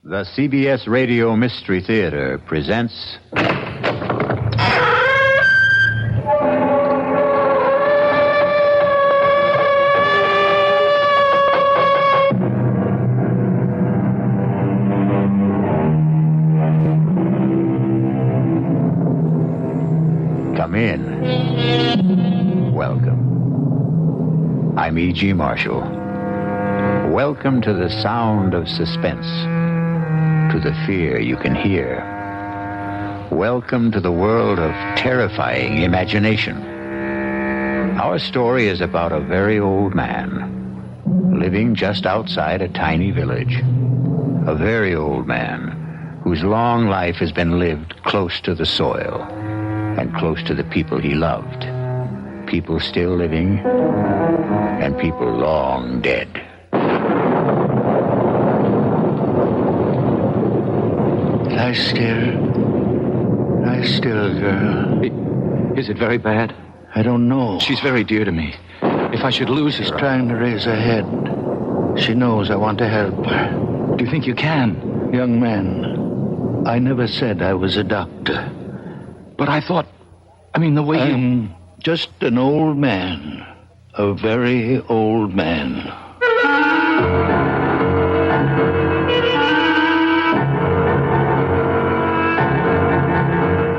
The CBS Radio Mystery Theater presents... Come in. Welcome. I'm E.G. Marshall. Welcome to the sound of suspense. To the fear you can hear. Welcome to the world of terrifying imagination. Our story is about a very old man living just outside a tiny village. A very old man whose long life has been lived close to the soil and close to the people he loved. People still living and people long dead. Lie still, girl. Is it very bad? I don't know. She's very dear to me. If I should lose her... She's trying to raise her head. She knows I want to help her. Do you think you can? Young man, I never said I was a doctor. But I thought... the way I'm just an old man. A very old man.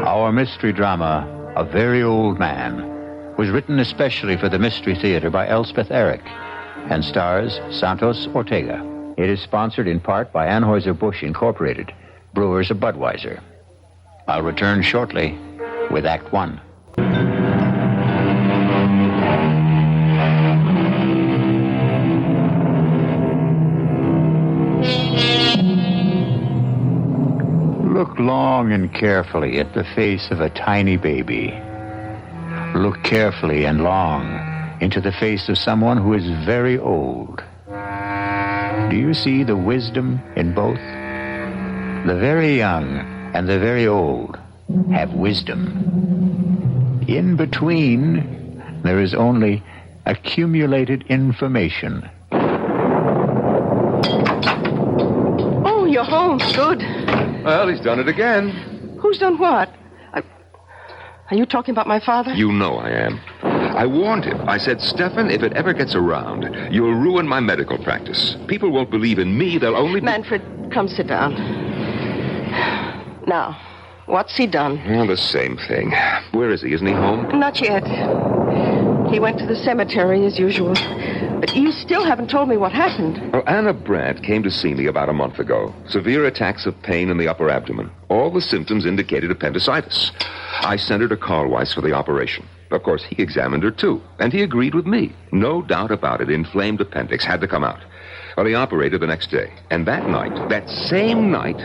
Our mystery drama, A Very Old Man, was written especially for the Mystery Theater by Elspeth Eric and stars Santos Ortega. It is sponsored in part by Anheuser-Busch Incorporated, brewers of Budweiser. I'll return shortly with Act One. Look long and carefully at the face of a tiny baby. Look carefully and long into the face of someone who is very old. Do you see the wisdom in both? The very young and the very old have wisdom. In between, there is only accumulated information. Oh, you're home. Good. Well, he's done it again. Who's done what? Are you talking about my father? You know I am. I warned him. I said, Stefan, if it ever gets around, you'll ruin my medical practice. People won't believe in me. They'll only... Manfred, come sit down. Now, what's he done? Well, the same thing. Where is he? Isn't he home? Not yet. He went to the cemetery as usual. But you still haven't told me what happened. Well, Anna Brandt came to see me about a month ago. Severe attacks of pain in the upper abdomen. All the symptoms indicated appendicitis. I sent her to Carl Weiss for the operation. Of course, he examined her, too. And he agreed with me. No doubt about it. Inflamed appendix had to come out. Well, he operated the next day. And that night, that same night,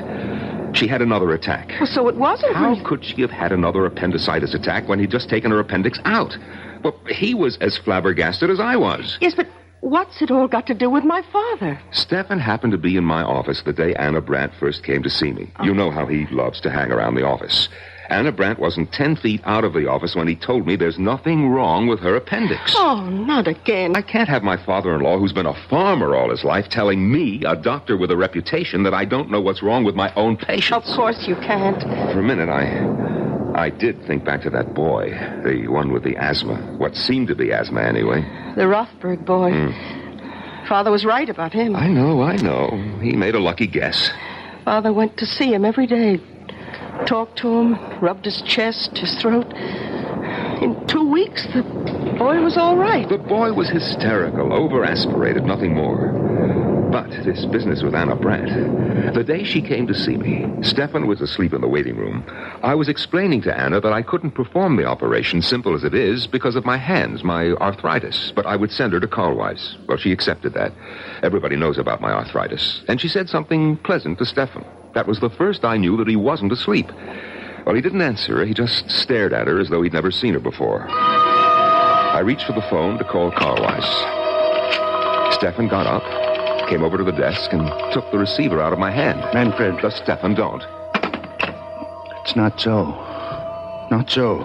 she had another attack. Well, so it wasn't... How could she have had another appendicitis attack when he'd just taken her appendix out? Well, he was as flabbergasted as I was. Yes, but what's it all got to do with my father? Stefan happened to be in my office the day Anna Brandt first came to see me. You know how he loves to hang around the office. Anna Brandt wasn't 10 feet out of the office when he told me there's nothing wrong with her appendix. Oh, not again. I can't have my father-in-law, who's been a farmer all his life, telling me, a doctor with a reputation, that I don't know what's wrong with my own patients. Of course you can't. For a minute, I did think back to that boy, the one with the asthma. What seemed to be asthma, anyway. The Rothberg boy. Father was right about him. I know. He made a lucky guess. Father went to see him every day. Talked to him, rubbed his chest, his throat. In 2 weeks, the boy was all right. The boy was hysterical, over-aspirated, nothing more. But this business with Anna Brandt, the day she came to see me, Stefan was asleep in the waiting room. I was explaining to Anna that I couldn't perform the operation, simple as it is, because of my hands, my arthritis. But I would send her to Carl Weiss. Well, she accepted that. Everybody knows about my arthritis. And she said something pleasant to Stefan. That was the first I knew that he wasn't asleep. Well, he didn't answer her. He just stared at her as though he'd never seen her before. I reached for the phone to call Carl Weiss. Stefan got up, came over to the desk, and took the receiver out of my hand. Manfred. Just Stefan, don't. It's not so. Not so.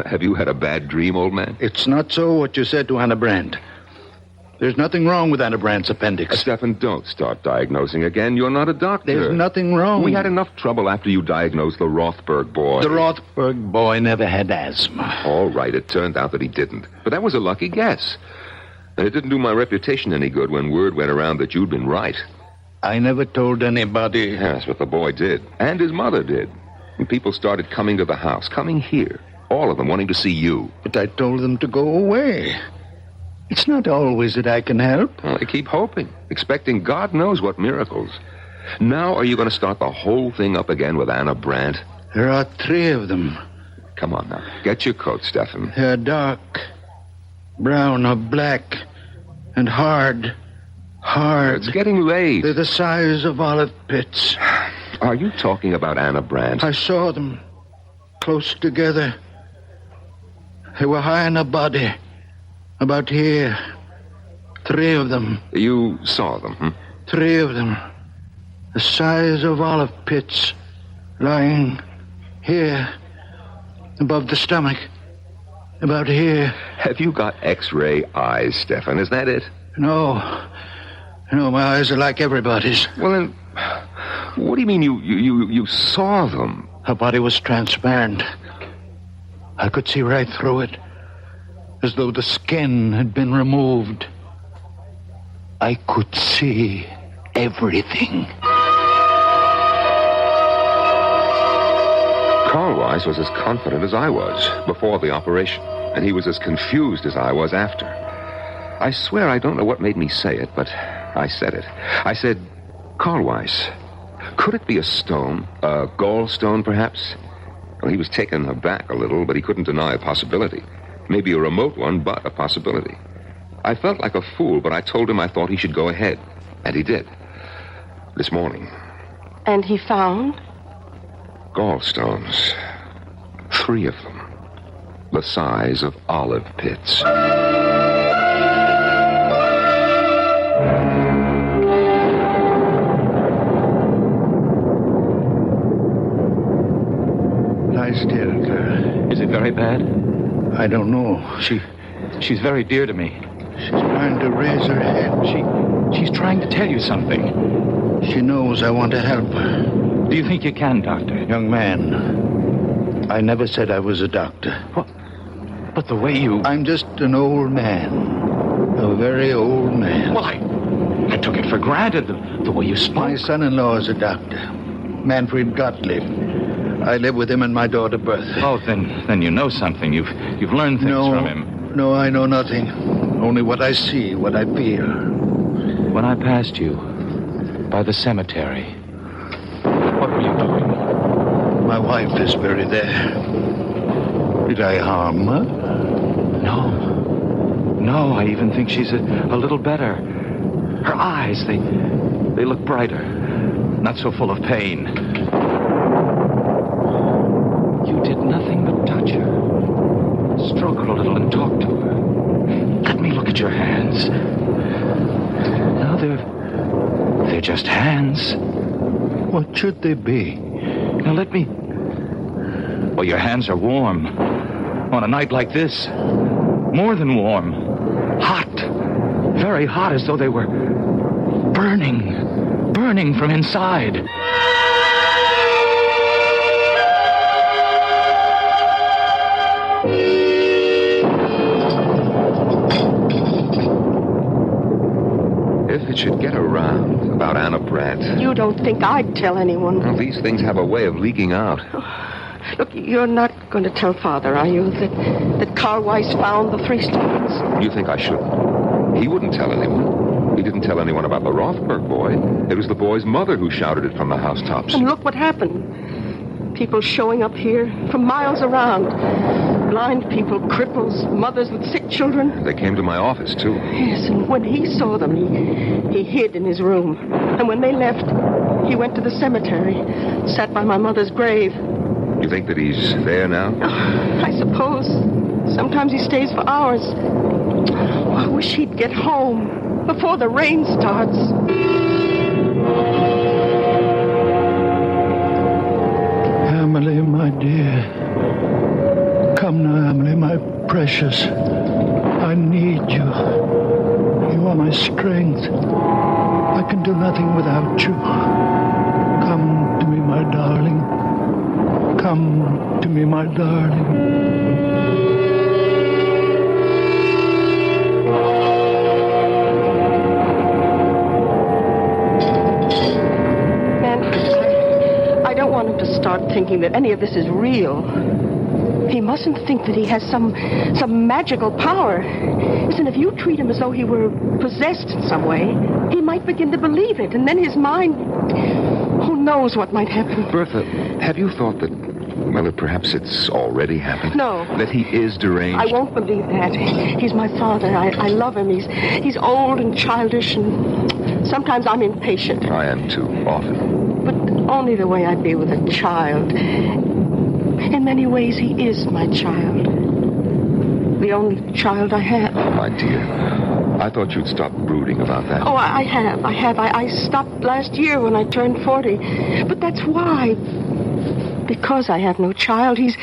Have you had a bad dream, old man? It's not so what you said to Anna Brandt. There's nothing wrong with Anna Brandt's appendix. Stefan, don't start diagnosing again. You're not a doctor. There's nothing wrong. We had enough trouble after you diagnosed the Rothberg boy. The Rothberg boy never had asthma. All right, it turned out that he didn't. But that was a lucky guess. And it didn't do my reputation any good when word went around that you'd been right. I never told anybody. Yes, but the boy did. And his mother did. And people started coming to the house, coming here. All of them wanting to see you. But I told them to go away. It's not always that I can help. Well, they keep hoping, expecting God knows what miracles. Now are you going to start the whole thing up again with Anna Brandt? There are 3 of them. Come on now. Get your coat, Stefan. They're dark, brown or black, and hard. It's getting late. They're the size of olive pits. Are you talking about Anna Brandt? I saw them close together. They were high in a body. About here. 3 of them. You saw them, hmm? 3 of them. The size of olive pits. Lying here. Above the stomach. About here. Have you got X-ray eyes, Stefan? Is that it? No, my eyes are like everybody's. Well, then, what do you mean you saw them? Her body was transparent. I could see right through it. As though the skin had been removed. I could see everything. Carl Weiss was as confident as I was before the operation, and he was as confused as I was after. I swear I don't know what made me say it, but I said it. I said, Carl Weiss, could it be a stone? A gallstone, perhaps? Well, he was taken aback a little, but he couldn't deny a possibility. Maybe a remote one, but a possibility. I felt like a fool, but I told him I thought he should go ahead. And he did. This morning. And he found? Gallstones. 3 of them. The size of olive pits. Lie still, girl. Is it very bad? I don't know. She's very dear to me. She's trying to raise her head. She's trying to tell you something. She knows I want to help her. Do you think you can, Doctor? Young man, I never said I was a doctor. What? But the way you... I'm just an old man. A very old man. Well, I took it for granted, the way you spoke. My son-in-law is a doctor. Manfred Gottlieb. I live with him and my daughter Bertha. Oh, then you know something. You've learned things from him. No, I know nothing. Only what I see, what I feel. When I passed you by the cemetery, what were you doing? My wife is buried there. Did I harm her? No, I even think she's a little better. Her eyes, they look brighter. Not so full of pain. You did nothing but touch her. Stroke her a little and talk to her. Let me look at your hands. No, they're just hands. What should they be? Now let me... Well, your hands are warm. On a night like this. More than warm. Hot. Very hot, as though they were burning from inside. If it should get around about Anna Brandt... You don't think I'd tell anyone? Well, these things have a way of leaking out. Look, you're not going to tell Father, are you, that Carl Weiss found the 3 stones? You think I shouldn't? He wouldn't tell anyone. He didn't tell anyone about the Rothberg boy. It was the boy's mother who shouted it from the housetops. And look what happened. People showing up here from miles around. Blind people, cripples, mothers with sick children. They came to my office, too. Yes, and when he saw them, he hid in his room. And when they left, he went to the cemetery, sat by my mother's grave. You think that he's there now? I suppose. Sometimes he stays for hours. I wish he'd get home before the rain starts. Emily, my dear. Come now, Emily, my precious. I need you. You are my strength. I can do nothing without you. Come to me, my darling. Come to me, my darling. I don't want him to start thinking that any of this is real. He mustn't think that he has some magical power. Listen, if you treat him as though he were possessed in some way, he might begin to believe it, and then his mind... Who knows what might happen? Bertha, have you thought that, well, perhaps it's already happened? No. That he is deranged? I won't believe that. He's my father. I love him. He's old and childish, and sometimes I'm impatient. I am too, often. But only the way I'd be with a child. In many ways, he is my child. The only child I have. Oh, my dear. I thought you'd stop brooding about that. Oh, I have. I stopped last year when I turned 40. But that's why. Because I have no child, he's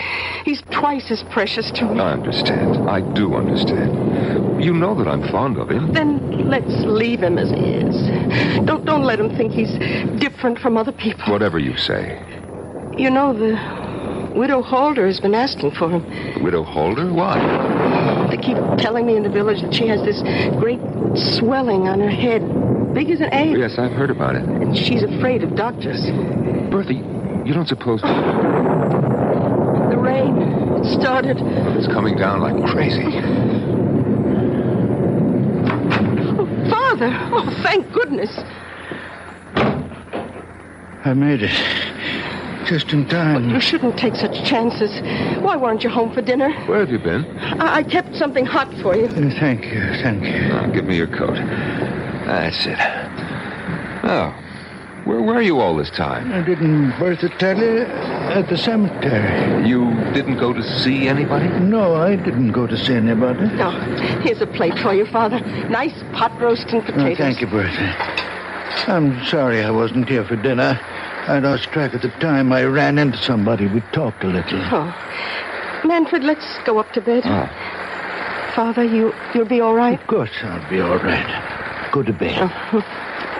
twice as precious to me. I understand. I do understand. You know that I'm fond of him. Then let's leave him as he is. Don't let him think he's different from other people. Whatever you say. You know, the Widow Holder has been asking for him. Widow Holder? Why? They keep telling me in the village that she has this great swelling on her head, big as an egg. Yes, I've heard about it. And she's afraid of doctors. Bertha, you don't suppose... The rain started. It's coming down like crazy. Oh, Father! Oh, thank goodness. I made it. Just in time. You shouldn't take such chances. Why weren't you home for dinner? Where have you been? I kept something hot for you. Thank you. Now, give me your coat. That's it. Oh, where were you all this time? I didn't Bertha tell you? At the cemetery. You didn't go to see anybody? No, I didn't go to see anybody. Oh, here's a plate for you, Father. Nice pot roast and potatoes. Thank you, Bertha. I'm sorry I wasn't here for dinner. I lost track of the time. I ran into somebody. We talked a little. Oh. Manfred, let's go up to bed. Oh. Father, you'll be all right? Of course I'll be all right. Go to bed. Oh.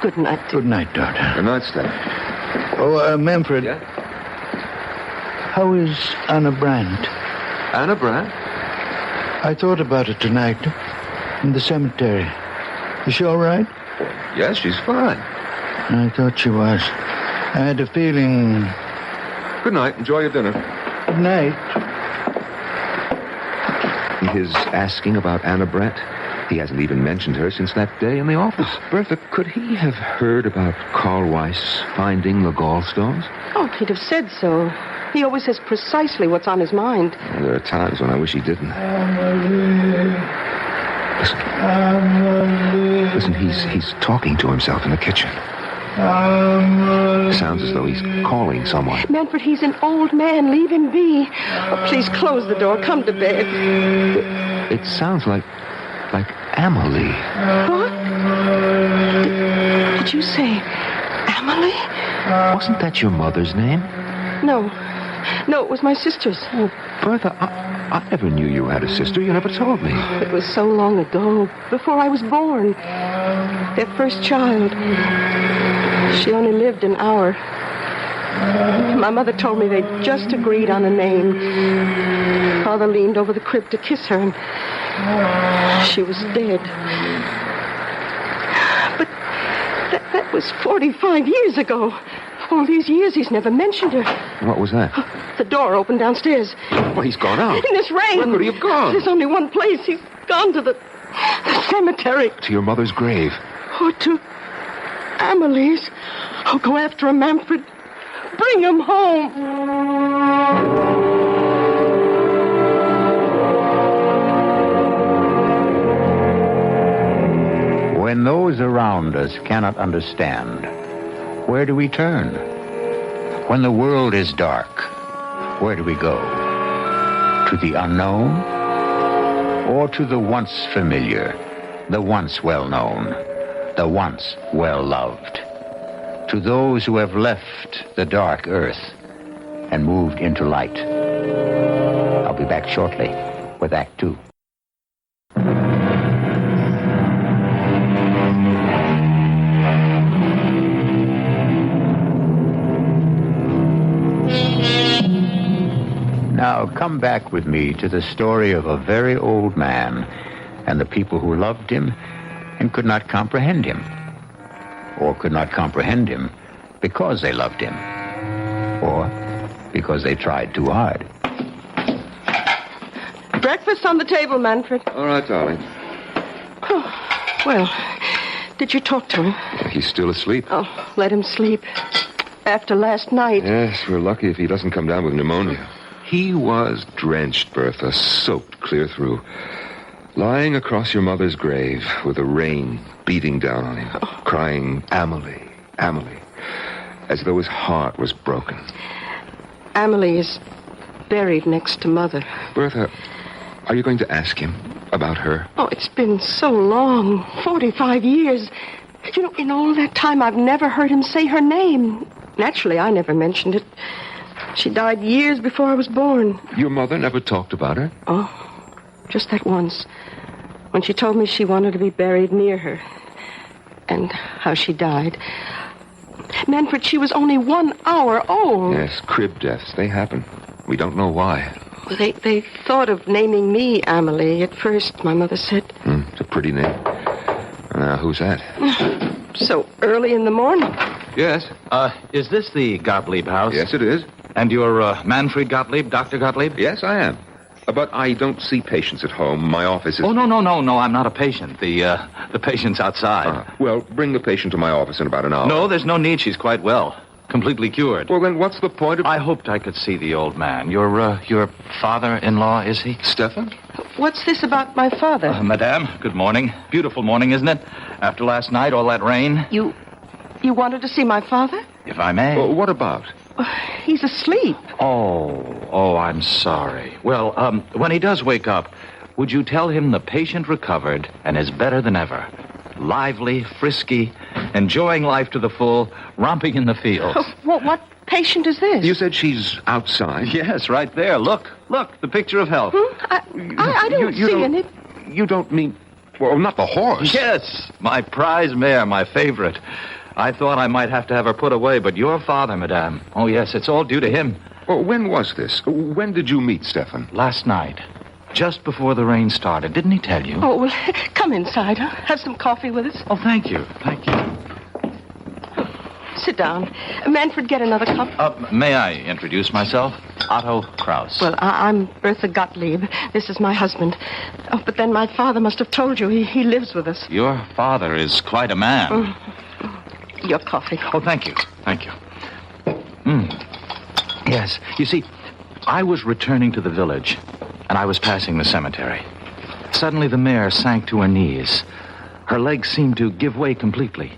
Good night. Good night, daughter. Good night, Steph. Oh, Manfred. Yeah? How is Anna Brandt? Anna Brandt? I thought about it tonight in the cemetery. Is she all right? Yes, she's fine. I thought she was. I had a feeling... Good night. Enjoy your dinner. Good night. His asking about Anna Brandt? He hasn't even mentioned her since that day in the office. Bertha, could he have heard about Carl Weiss finding the gallstones? Oh, he'd have said so. He always says precisely what's on his mind. There are times when I wish he didn't. Listen, he's talking to himself in the kitchen. Sounds as though he's calling someone. Manfred, he's an old man. Leave him be. Oh, please close the door. Come to bed. It sounds like Amelie. What? Did you say Amelie? Wasn't that your mother's name? No, it was my sister's. Oh, Bertha, I never knew you had a sister. You never told me. It was so long ago, before I was born. Their first child. She only lived an hour. My mother told me they'd just agreed on a name. Father leaned over the crib to kiss her, and she was dead. But that was 45 years ago. All these years, he's never mentioned her. What was that? The door opened downstairs. Well, he's gone out. In this rain. Where could he have gone? There's only one place. He's gone to the cemetery. To your mother's grave. Or to Amelie's. Oh, go after him, Manfred. Bring him home. When those around us cannot understand, where do we turn? When the world is dark, where do we go? To the unknown? Or to the once familiar, the once well-known, the once well-loved? To those who have left the dark earth and moved into light. I'll be back shortly with Act 2. Now, come back with me to the story of a very old man and the people who loved him and could not comprehend him, or could not comprehend him because they loved him, or because they tried too hard. Breakfast on the table, Manfred. All right, darling. Well, did you talk to him? He's still asleep. Oh, let him sleep. After last night. Yes, we're lucky if he doesn't come down with pneumonia. He was drenched, Bertha, soaked clear through. Lying across your mother's grave with the rain beating down on him, crying, Amelie, Amelie, as though his heart was broken. Amelie is buried next to Mother. Bertha, are you going to ask him about her? Oh, it's been so long. 45 years. You know, in all that time, I've never heard him say her name. Naturally, I never mentioned it. She died years before I was born. Your mother never talked about her? Oh, just that once. When she told me she wanted to be buried near her. And how she died. Manfred, she was only 1 hour old. Yes, crib deaths. They happen. We don't know why. Well, they thought of naming me Amelie at first, my mother said. It's a pretty name. Now, who's that? So early in the morning. Yes. Is this the Gottlieb house? Yes, it is. And you're Manfred Gottlieb, Dr. Gottlieb? Yes, I am. But I don't see patients at home. My office is... Oh, no, I'm not a patient. The patient's outside. Well, bring the patient to my office in about an hour. No, there's no need. She's quite well. Completely cured. Well, then what's the point of... I hoped I could see the old man. Your father-in-law, is he? Stefan? What's this about my father? Madame, good morning. Beautiful morning, isn't it? After last night, all that rain. You wanted to see my father? If I may. Well, what about? He's asleep. Oh, I'm sorry. Well, when he does wake up, would you tell him the patient recovered and is better than ever? Lively, frisky, enjoying life to the full, romping in the fields. What patient is this? You said she's outside? Yes, right there. Look, the picture of health. I don't see any. You don't mean... Well, not the horse. Yes, my prize mare, my favorite. I thought I might have to have her put away, but your father, madame. Oh, yes, it's all due to him. Well, when was this? When did you meet Stefan? Last night, just before the rain started. Didn't he tell you? Oh, well, come inside. Huh? Have some coffee with us. Oh, thank you. Sit down. Manfred, get another cup. May I introduce myself? Otto Kraus. Well, I'm Bertha Gottlieb. This is my husband. Oh, but then my father must have told you he lives with us. Your father is quite a man. Your coffee. Oh, thank you. Yes, you see, I was returning to the village, and I was passing the cemetery. Suddenly the mare sank to her knees. Her legs seemed to give way completely.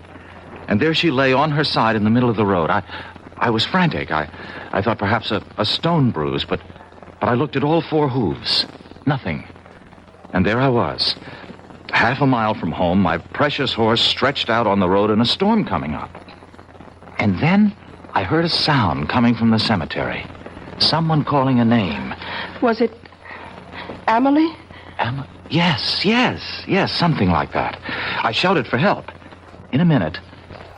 And there she lay on her side in the middle of the road. I was frantic. I thought perhaps a stone bruise, but I looked at all 4 hooves. Nothing. And there I was, half a mile from home, my precious horse stretched out on the road and a storm coming up. And then I heard a sound coming from the cemetery. Someone calling a name. Was it Amelie? Yes, something like that. I shouted for help. In a minute,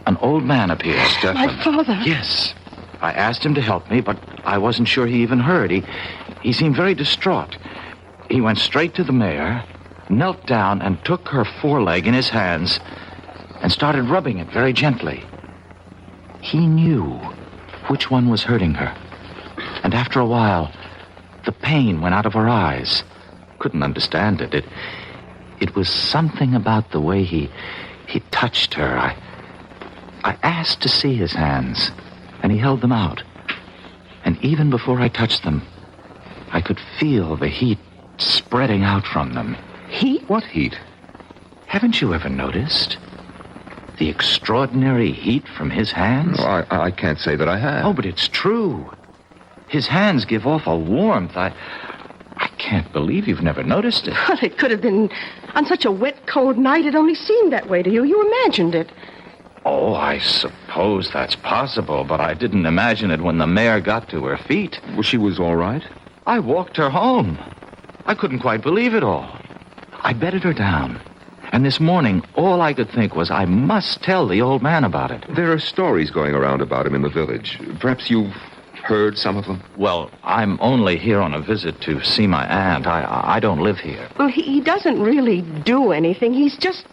an old man appeared. Stefan. My father? Yes. I asked him to help me, but I wasn't sure he even heard. He seemed very distraught. He went straight to the mare, knelt down and took her foreleg in his hands and started rubbing it very gently. He knew which one was hurting her. And after a while, the pain went out of her eyes. Couldn't understand it. It was something about the way he touched her. I asked to see his hands, and he held them out. And even before I touched them, I could feel the heat spreading out from them. Heat? What heat? Haven't you ever noticed the extraordinary heat from his hands? No, I can't say that I have. Oh, but it's true. His hands give off a warmth. I can't believe you've never noticed it. Well, it could have been on such a wet, cold night. It only seemed that way to you. You imagined it. Oh, I suppose that's possible, but I didn't imagine it when the mare got to her feet. Well, she was all right? I walked her home. I couldn't quite believe it all. I bedded her down. And this morning, all I could think was I must tell the old man about it. There are stories going around about him in the village. Perhaps you've heard some of them? Well, I'm only here on a visit to see my aunt. I don't live here. Well, he doesn't really do anything. He's just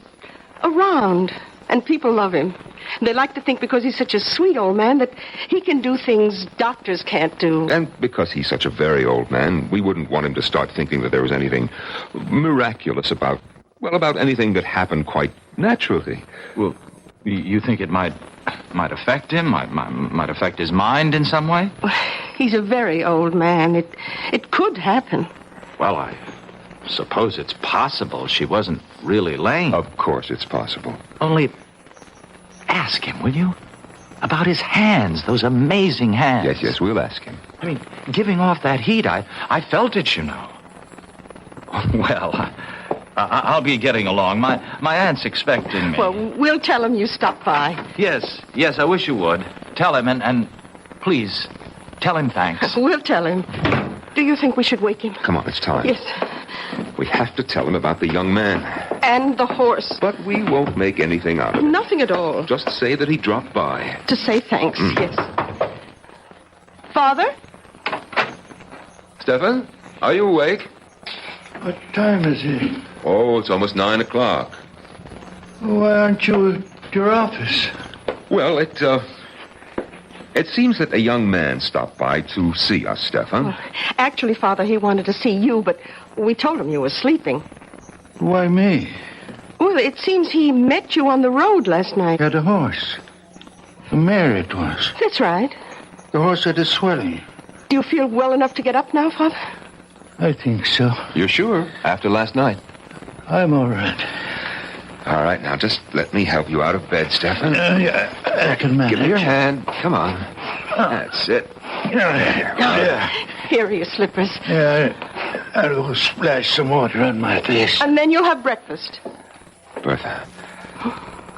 around, and people love him. They like to think because he's such a sweet old man that he can do things doctors can't do. And because he's such a very old man, we wouldn't want him to start thinking that there was anything miraculous about anything that happened quite naturally. Well, you think it might affect him? Might affect his mind in some way? He's a very old man. It could happen. Well, I suppose it's possible she wasn't really lame. Of course it's possible. Only ask him, will you? About his hands, those amazing hands. Yes, we'll ask him. I mean, giving off that heat, I felt it, you know. Well, I'll be getting along. My aunt's expecting me. Well, we'll tell him you stopped by. Yes, I wish you would. Tell him, and please, tell him thanks. We'll tell him. Do you think we should wake him? Come on, it's time. Yes. We have to tell him about the young man. And the horse. But we won't make anything out of it. Nothing at all. Just say that he dropped by. To say thanks, yes. Father? Stefan, are you awake? What time is it? Oh, it's almost 9 o'clock. Why aren't you at your office? Well, it seems that a young man stopped by to see us, Stefan. Well, actually, Father, he wanted to see you, but we told him you were sleeping. Why me? Well, it seems he met you on the road last night. Got a horse. A mare it was. That's right. The horse had a swelling. Do you feel well enough to get up now, Father? I think so. You're sure? After last night? I'm all right. All right, now just let me help you out of bed, Stefan. Yeah, I can manage. Give me your hand. Come on. That's it. Yeah. Here are your slippers. Yeah, I'll go splash some water on my face. And then you'll have breakfast.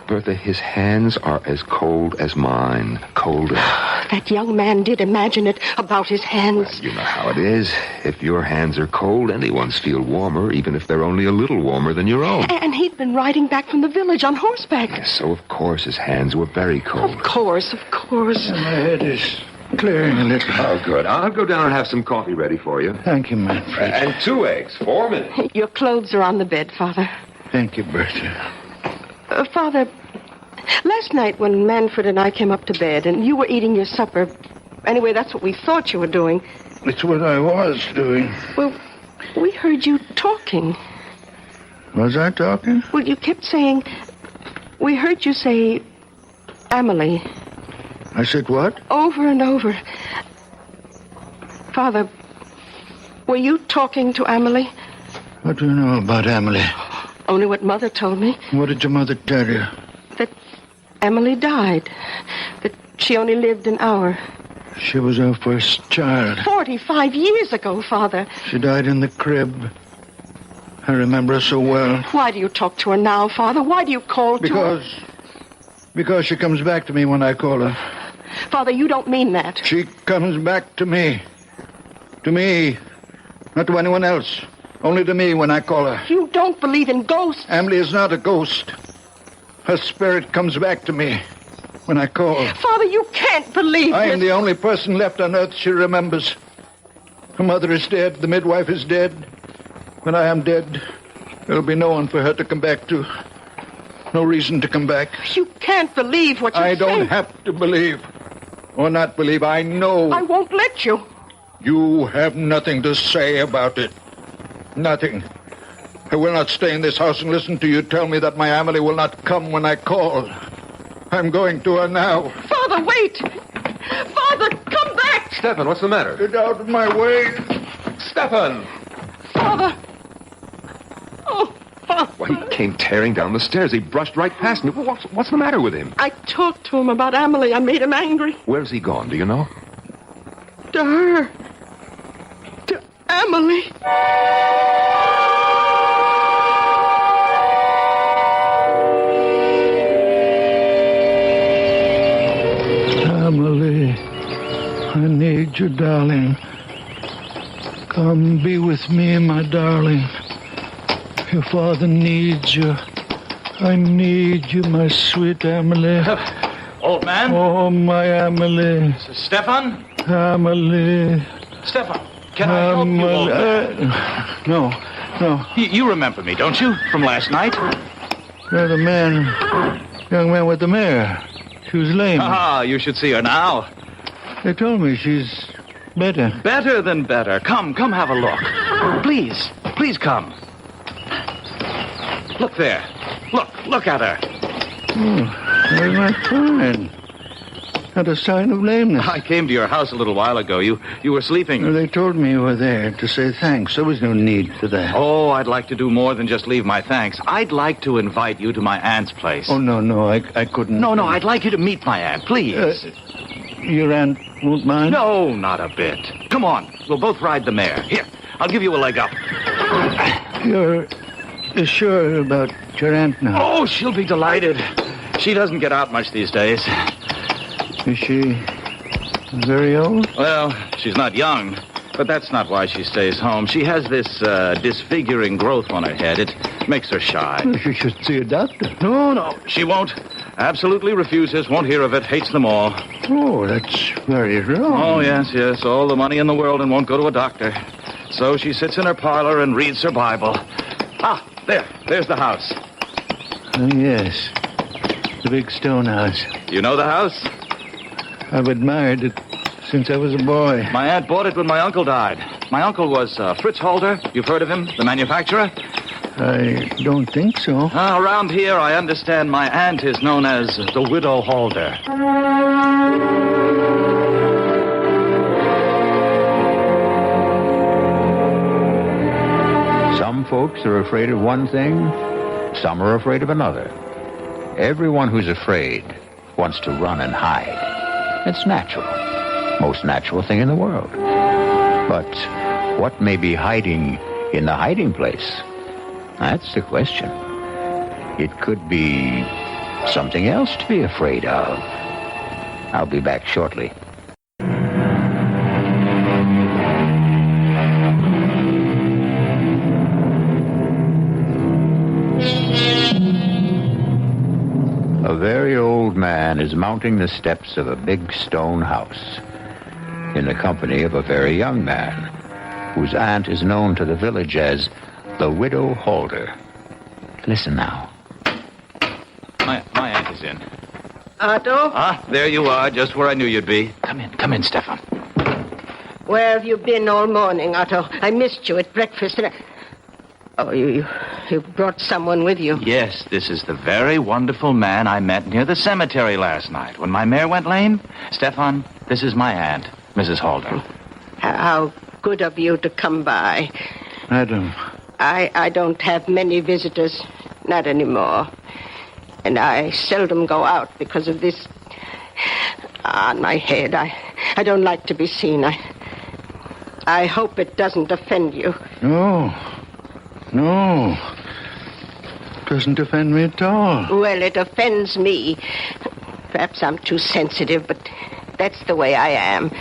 Bertha, his hands are as cold as mine. Colder. That young man did imagine it about his hands. You know how it is. If your hands are cold, anyone's feel warmer, even if they're only a little warmer than your own. And he'd been riding back from the village on horseback. Yes, so of course his hands were very cold. Of course. Yeah, my head is clearing a little. Oh, good. I'll go down and have some coffee ready for you. Thank you, Manfred. And 2 eggs. 4 minutes. Your clothes are on the bed, Father. Thank you, Bertha. Father, last night when Manfred and I came up to bed and you were eating your supper, anyway, that's what we thought you were doing. It's what I was doing. Well, we heard you talking. Was I talking? Well, you kept saying, we heard you say, Amelie. I said what? Over and over. Father, were you talking to Amelie? What do you know about Emily? Only what Mother told me. What did your mother tell you? That Emily died. That she only lived an hour. She was our first child. 45 years ago, Father. She died in the crib. I remember her so well. Why do you talk to her now, Father? Why do you call to her? Because she comes back to me when I call her. Father, you don't mean that. She comes back to me. To me. Not to anyone else. Only to me when I call her. You don't believe in ghosts. Emily is not a ghost. Her spirit comes back to me when I call. Father, you can't believe I this. am the only person left on earth she remembers. Her mother is dead. The midwife is dead. When I am dead, there'll be no one for her to come back to. No reason to come back. You can't believe what you say. I don't have to believe. Or not believe. I know. I won't let you. You have nothing to say about it. Nothing. I will not stay in this house and listen to you tell me that my Amelie will not come when I call. I'm going to her now. Father, wait. Father, come back. Stefan, what's the matter? Get out of my way. Stefan! Father. Oh, Father. Why, he came tearing down the stairs. He brushed right past me. What's the matter with him? I talked to him about Amelie. I made him angry. Where's he gone, do you know? To her. To Amelie. Emily, I need you, darling. Come be with me, my darling. Your father needs you. I need you, my sweet Emily. Old man? Oh, my Amelie. Stefan? Amelie. Stefan, can I help you, old man? No. You remember me, don't you? From last night? You're the young man with the mare. She was lame. Ah, you should see her now. They told me she's better. Better than better. Come have a look. Please come. Look there. Look at her. Oh, very much fine. Not a sign of lameness. I came to your house a little while ago. You were sleeping. Well, they told me you were there to say thanks. There was no need for that. Oh, I'd like to do more than just leave my thanks. I'd like to invite you to my aunt's place. Oh, no, I couldn't. No, I'd like you to meet my aunt, please. Your aunt won't mind? No, not a bit. Come on, we'll both ride the mare. Here, I'll give you a leg up. You're sure about your aunt now? Oh, she'll be delighted. She doesn't get out much these days. Is she very old? Well, she's not young, but that's not why she stays home. She has this disfiguring growth on her head. It makes her shy. Well, she should see a doctor. No, she won't. Absolutely refuses, won't hear of it, hates them all. Oh, that's very wrong. Oh, yes, all the money in the world and won't go to a doctor. So she sits in her parlor and reads her Bible. Ah, there's the house. Oh, yes, the big stone house. You know the house? I've admired it since I was a boy. My aunt bought it when my uncle died. My uncle was Fritz Holder. You've heard of him, the manufacturer? I don't think so. Around here, I understand my aunt is known as the Widow Holder. Some folks are afraid of one thing, some are afraid of another. Everyone who's afraid wants to run and hide. It's natural. Most natural thing in the world. But what may be hiding in the hiding place? That's the question. It could be something else to be afraid of. I'll be back shortly. A very old man is mounting the steps of a big stone house in the company of a very young man whose aunt is known to the village as the Widow Holder. Listen now. My aunt is in. Otto? Ah, there you are, just where I knew you'd be. Come in, Stefan. Where have you been all morning, Otto? I missed you at breakfast and Oh, you brought someone with you. Yes, this is the very wonderful man I met near the cemetery last night when my mare went lame. Stefan, this is my aunt, Mrs. Holder. How good of you to come by. Madam. I don't have many visitors, not anymore. And I seldom go out because of this on my head. I don't like to be seen. I hope it doesn't offend you. No. Doesn't offend me at all. Well, it offends me. Perhaps I'm too sensitive, but that's the way I am.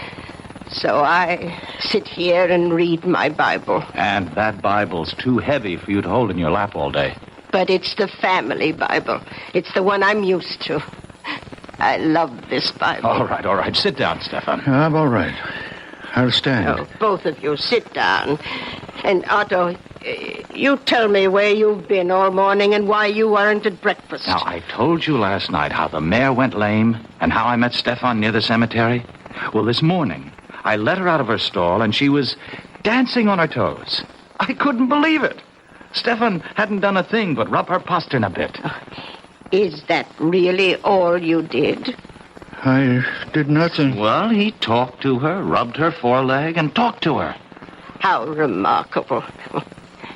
So I sit here and read my Bible. And that Bible's too heavy for you to hold in your lap all day. But it's the family Bible. It's the one I'm used to. I love this Bible. All right. Sit down, Stefan. I'm all right. I'll stand. Oh, both of you, sit down. And Otto, you tell me where you've been all morning and why you weren't at breakfast. Now, I told you last night how the mare went lame and how I met Stefan near the cemetery. Well, this morning, I let her out of her stall and she was dancing on her toes. I couldn't believe it. Stefan hadn't done a thing but rub her postern a bit. Is that really all you did? I did nothing. Well, he talked to her, rubbed her foreleg, and talked to her. How remarkable.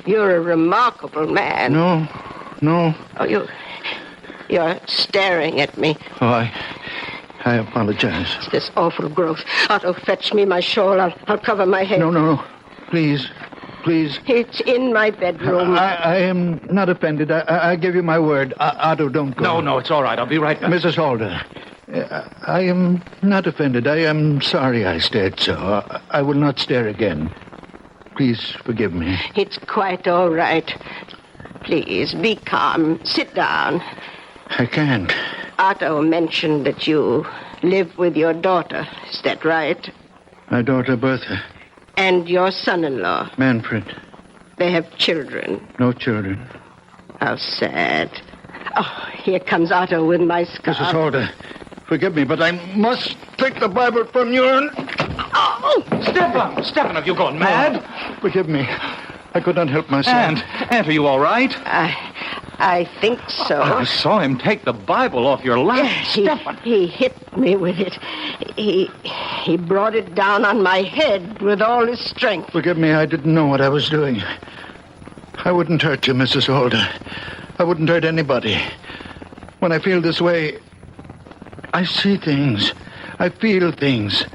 You're a remarkable man. No. Oh, you're staring at me. Oh, I apologize. It's this awful growth. Otto, fetch me my shawl. I'll cover my head. No. Please. It's in my bedroom. I am not offended. I give you my word. Otto, don't go. No, it's all right. I'll be right back. Mrs. Holder, I am not offended. I am sorry I stared so. I will not stare again. Please forgive me. It's quite all right. Please, be calm. Sit down. I can't. Otto mentioned that you live with your daughter. Is that right? My daughter, Bertha. And your son-in-law. Manfred. They have children. No children. How sad. Oh, here comes Otto with my scarf. Mrs. Holder, forgive me, but I must take the Bible from you and... Oh! Stefan, have you gone mad? Forgive me. I could not help myself. Aunt, are you all right? I think so. I saw him take the Bible off your lap. Stefan. He hit me with it. He brought it down on my head with all his strength. Forgive me, I didn't know what I was doing. I wouldn't hurt you, Mrs. Holder. I wouldn't hurt anybody. When I feel this way, I see things. I feel things.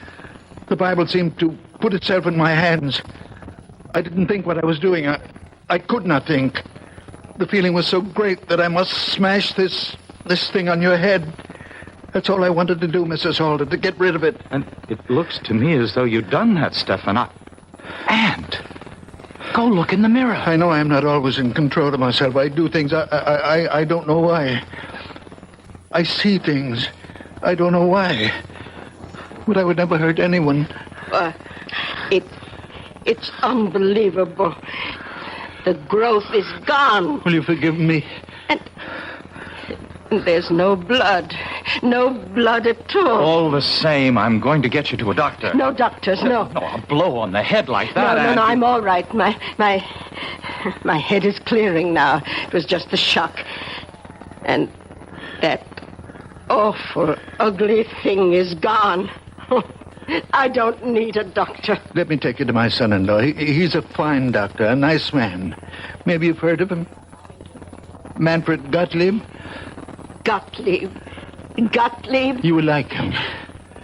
The Bible seemed to put itself in my hands. I didn't think what I was doing. I could not think. The feeling was so great that I must smash this thing on your head. That's all I wanted to do, Mrs. Holder, to get rid of it. And it looks to me as though you'd done that, Stefan. Aunt, go look in the mirror. I know I'm not always in control of myself. I do things. I don't know why. I see things. I don't know why. But I would never hurt anyone. It's unbelievable. The growth is gone. Will you forgive me? And there's no blood. No blood at all. All the same, I'm going to get you to a doctor. No doctors, no. No, a blow on the head like that. No, I'm all right. My head is clearing now. It was just the shock. And that awful, ugly thing is gone. I don't need a doctor. Let me take you to my son-in-law. He's a fine doctor, a nice man. Maybe you've heard of him? Manfred Gottlieb? Gottlieb? You will like him.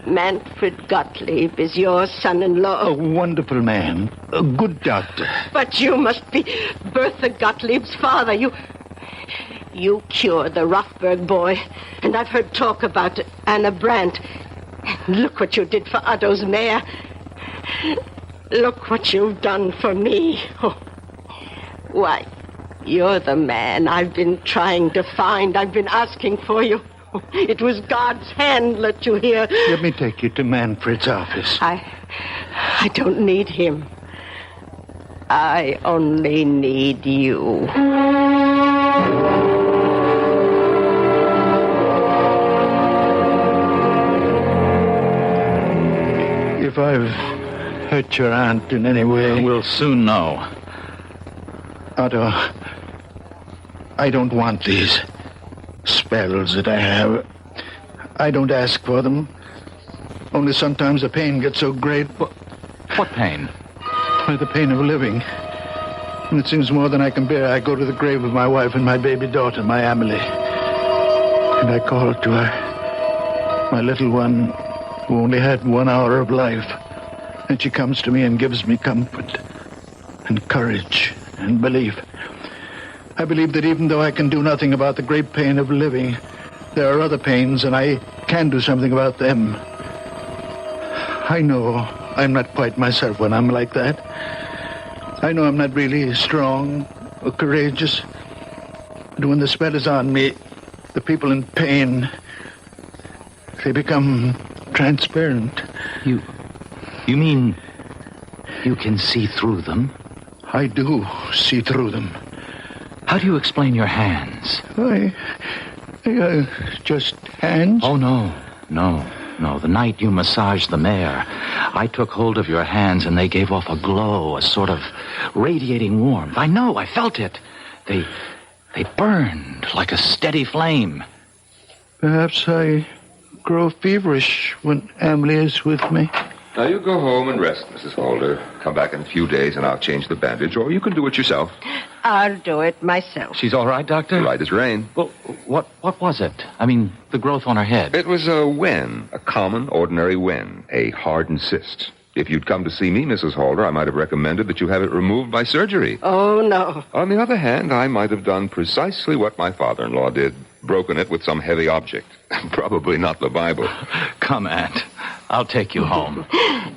Manfred Gottlieb is your son-in-law. A wonderful man. A good doctor. But you must be Bertha Gottlieb's father. You cured the Rothberg boy. And I've heard talk about Anna Brandt. Look what you did for Otto's mare. Look what you've done for me. Oh. Why, you're the man I've been trying to find. I've been asking for you. It was God's hand let you here. Let me take you to Manfred's office. I don't need him. I only need you. If I've hurt your aunt in any way... We'll soon know. Otto, I don't want these spells that I have. I don't ask for them. Only sometimes the pain gets so great. What pain? Why, the pain of living. When it seems more than I can bear, I go to the grave of my wife and my baby daughter, my Amelie. And I call to her, my little one, who only had 1 hour of life. And she comes to me and gives me comfort and courage and belief. I believe that even though I can do nothing about the great pain of living, there are other pains, and I can do something about them. I know I'm not quite myself when I'm like that. I know I'm not really strong or courageous. But when the spell is on me, the people in pain, they become transparent. You mean you can see through them? I do see through them. How do you explain your hands? Just hands? Oh, no. The night you massaged the mare, I took hold of your hands and they gave off a glow, a sort of radiating warmth. I know, I felt it. They burned like a steady flame. Perhaps I grow feverish when Emily is with me. Now, you go home and rest, Mrs. Holder. Come back in a few days and I'll change the bandage, or you can do it yourself. I'll do it myself. She's all right, Doctor? Right as rain. Well, what was it? I mean, the growth on her head. It was a wen, a common, ordinary wen, a hardened cyst. If you'd come to see me, Mrs. Holder, I might have recommended that you have it removed by surgery. Oh, no. On the other hand, I might have done precisely what my father-in-law did, broken it with some heavy object. Probably not the Bible. Come, Aunt. I'll take you home.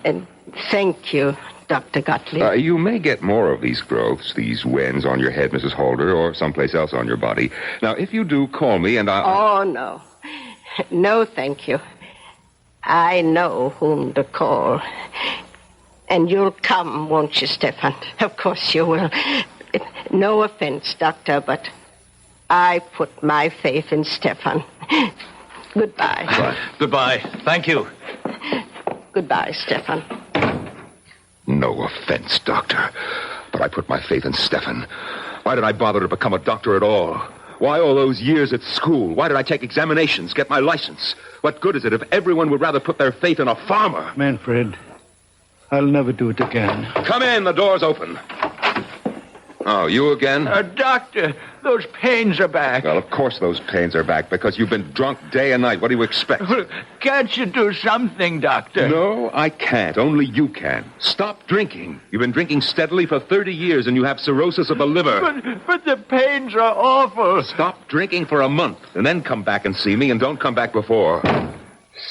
And thank you, Dr. Gottlieb. You may get more of these growths, these wens on your head, Mrs. Holder, or someplace else on your body. Now, if you do, call me and I'll... Oh, no. No, thank you. I know whom to call. And you'll come, won't you, Stefan? Of course you will. No offense, Doctor, but I put my faith in Stefan. Goodbye. Right. Goodbye. Thank you. Goodbye, Stefan. No offense, Doctor, but I put my faith in Stefan. Why did I bother to become a doctor at all? Why all those years at school? Why did I take examinations, get my license? What good is it if everyone would rather put their faith in a farmer? Manfred, I'll never do it again. Come in, the door's open. Oh, you again? Doctor, those pains are back. Well, of course those pains are back, because you've been drunk day and night. What do you expect? Can't you do something, Doctor? No, I can't. Only you can. Stop drinking. You've been drinking steadily for 30 years, and you have cirrhosis of the liver. But the pains are awful. Stop drinking for a month, and then come back and see me, and don't come back before.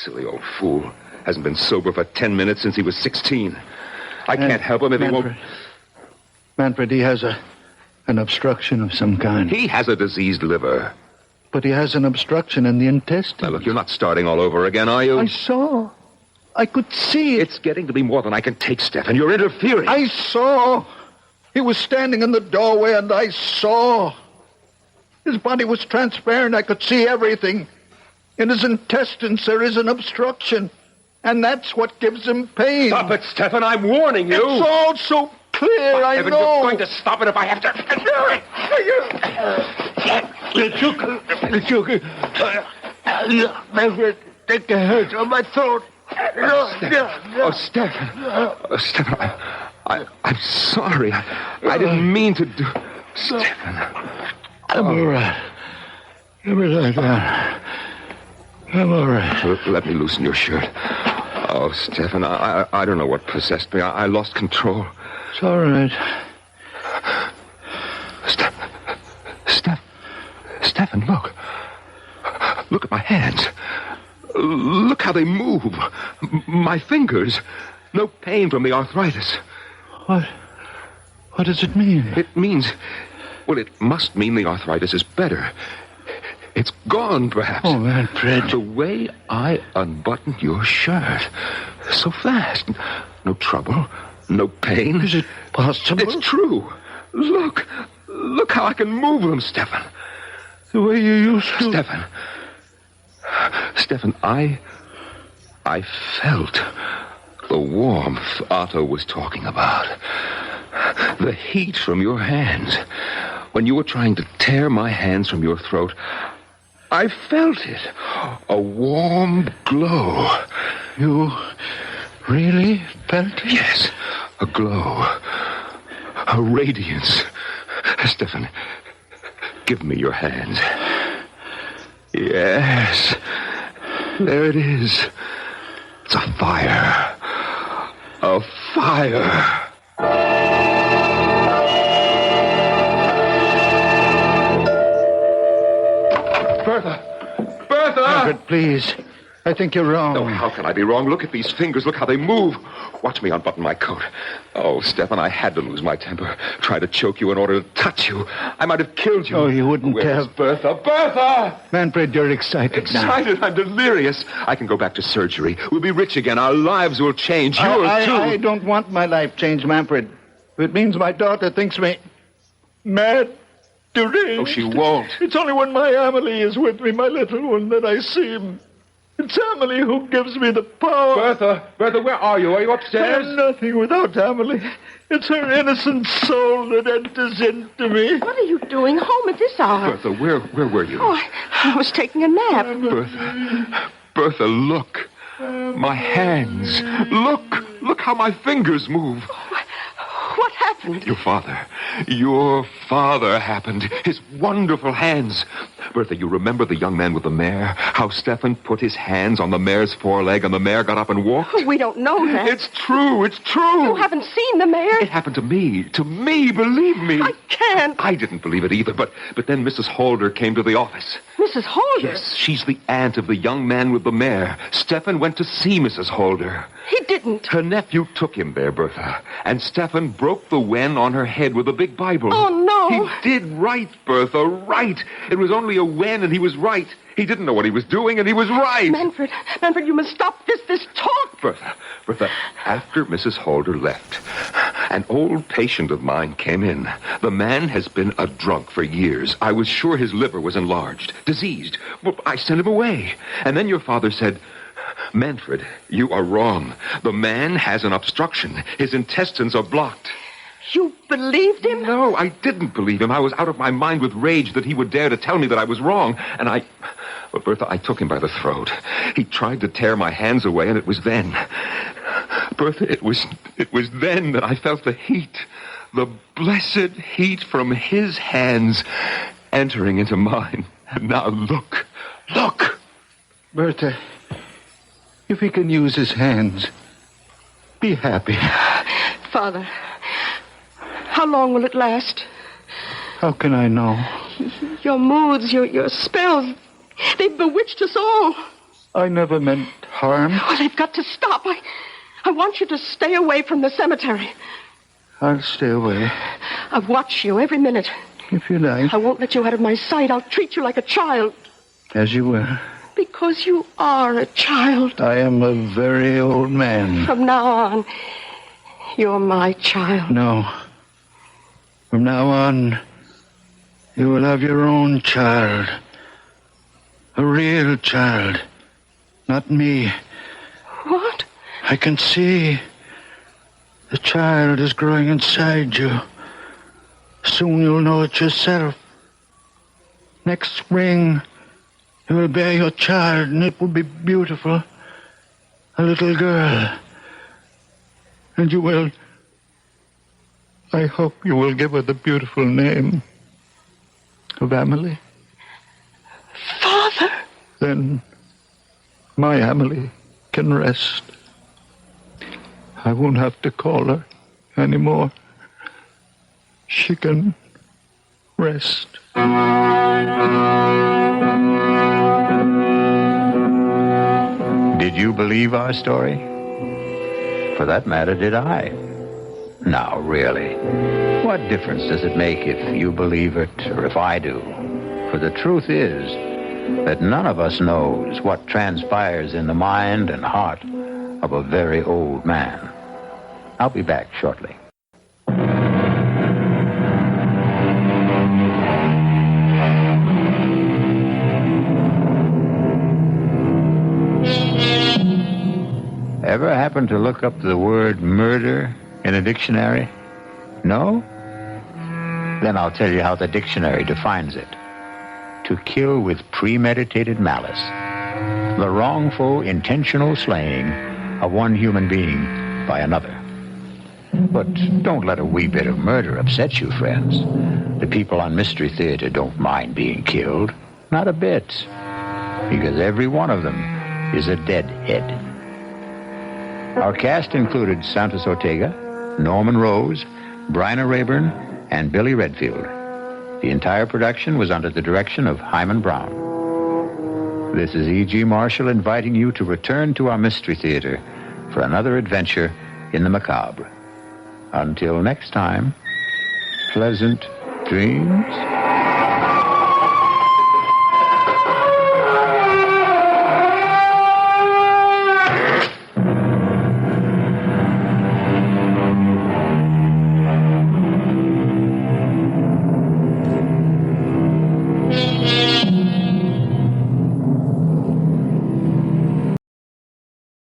Silly old fool. Hasn't been sober for 10 minutes since he was 16. I can't help him if he won't... Manfred, he has an obstruction of some kind. He has a diseased liver. But he has an obstruction in the intestine. Now, look, you're not starting all over again, are you? I saw. I could see it. It's getting to be more than I can take, Stefan. You're interfering. I saw. He was standing in the doorway, and I saw. His body was transparent. I could see everything. In his intestines, there is an obstruction. And that's what gives him pain. Stop it, Stefan. I'm warning you. It's all so clear, I Evan, know. you're going to stop it if I have to. Manfred, take the hurt on my throat. Oh, Stefan. Oh, Stefan, I'm sorry. I didn't mean to do... Stefan. I'm all right. Let me lie down. I'm all right. Let me loosen your shirt. Oh, Stefan, I don't know what possessed me. I lost control. It's all right. Stefan, look. Look at my hands. Look how they move. My fingers. No pain from the arthritis. What does it mean? It means... Well, it must mean the arthritis is better. It's gone, perhaps. Oh, Manfred. The way I unbuttoned your shirt. So fast. No trouble. No pain. Is it possible? It's true. Look. Look how I can move them, Stefan. The way you used to. Stefan, I felt the warmth Otto was talking about. The heat from your hands. When you were trying to tear my hands from your throat, I felt it. A warm glow. You really felt it? Yes, a glow. A radiance. Stefan, give me your hands. Yes. There it is. It's a fire. A fire. Bertha! Manfred, please. I think you're wrong. Oh, how can I be wrong? Look at these fingers. Look how they move. Watch me unbutton my coat. Oh, Stefan, I had to lose my temper. Try to choke you in order to touch you. I might have killed you. Oh, you wouldn't Where's have. Bertha? Bertha! Manfred, you're excited now. Excited? I'm delirious. I can go back to surgery. We'll be rich again. Our lives will change. Yours, too. I don't want my life changed, Manfred. If it means my daughter thinks me mad, deranged. Oh, she won't. It's only when my Amelie is with me, my little one, that I see him. It's Amelie who gives me the power. Bertha, where are you? Are you upstairs? I'm nothing without Amelie. It's her innocent soul that enters into me. What are you doing home at this hour? Bertha, where were you? Oh, I was taking a nap. Bertha, look. My hands. Look how my fingers move. What happened? Your father happened. His wonderful hands. Bertha, you remember the young man with the mare? How Stefan put his hands on the mare's foreleg and the mare got up and walked? We don't know that. It's true. You haven't seen the mare? It happened to me, believe me. I can't. I didn't believe it either, but then Mrs. Holder came to the office. Mrs. Holder? Yes, she's the aunt of the young man with the mare. Stefan went to see Mrs. Holder. He didn't. Her nephew took him there, Bertha, and Stefan broke the wen on her head with a big Bible. Oh, no. No. He did right, Bertha, right. It was only a when, and he was right. He didn't know what he was doing, and he was right. Manfred, you must stop this talk. Bertha, after Mrs. Holder left, an old patient of mine came in. The man has been a drunk for years. I was sure his liver was enlarged, diseased. Well, I sent him away. And then your father said, Manfred, you are wrong. The man has an obstruction. His intestines are blocked. You believed him? No, I didn't believe him. I was out of my mind with rage that he would dare to tell me that I was wrong. And well, Bertha, I took him by the throat. He tried to tear my hands away, and it was then. Bertha, it was then that I felt the heat. The blessed heat from his hands entering into mine. And now look. Bertha, if he can use his hands, be happy. Father, how long will it last? How can I know? Your moods, your spells, they've bewitched us all. I never meant harm. Oh, they've got to stop. I want you to stay away from the cemetery. I'll stay away. I'll watch you every minute. If you like. I won't let you out of my sight. I'll treat you like a child. As you will. Because you are a child. I am a very old man. From now on, you're my child. No. From now on, you will have your own child. A real child. Not me. What? I can see. The child is growing inside you. Soon you'll know it yourself. Next spring, you will bear your child, and it will be beautiful. A little girl. And you will... I hope you will give her the beautiful name of Emily. Father! Then my Emily can rest. I won't have to call her anymore. She can rest. Did you believe our story? For that matter, did I? Now, really, what difference does it make if you believe it or if I do? For the truth is that none of us knows what transpires in the mind and heart of a very old man. I'll be back shortly. Ever happen to look up the word murder in a dictionary? No? Then I'll tell you how the dictionary defines it. To kill with premeditated malice. The wrongful, intentional slaying of one human being by another. But don't let a wee bit of murder upset you, friends. The people on Mystery Theater don't mind being killed. Not a bit. Because every one of them is a deadhead. Our cast included Santos Ortega, Norman Rose, Bryna Rayburn, and Billy Redfield. The entire production was under the direction of Hyman Brown. This is E.G. Marshall inviting you to return to our Mystery Theater for another adventure in the macabre. Until next time, pleasant dreams.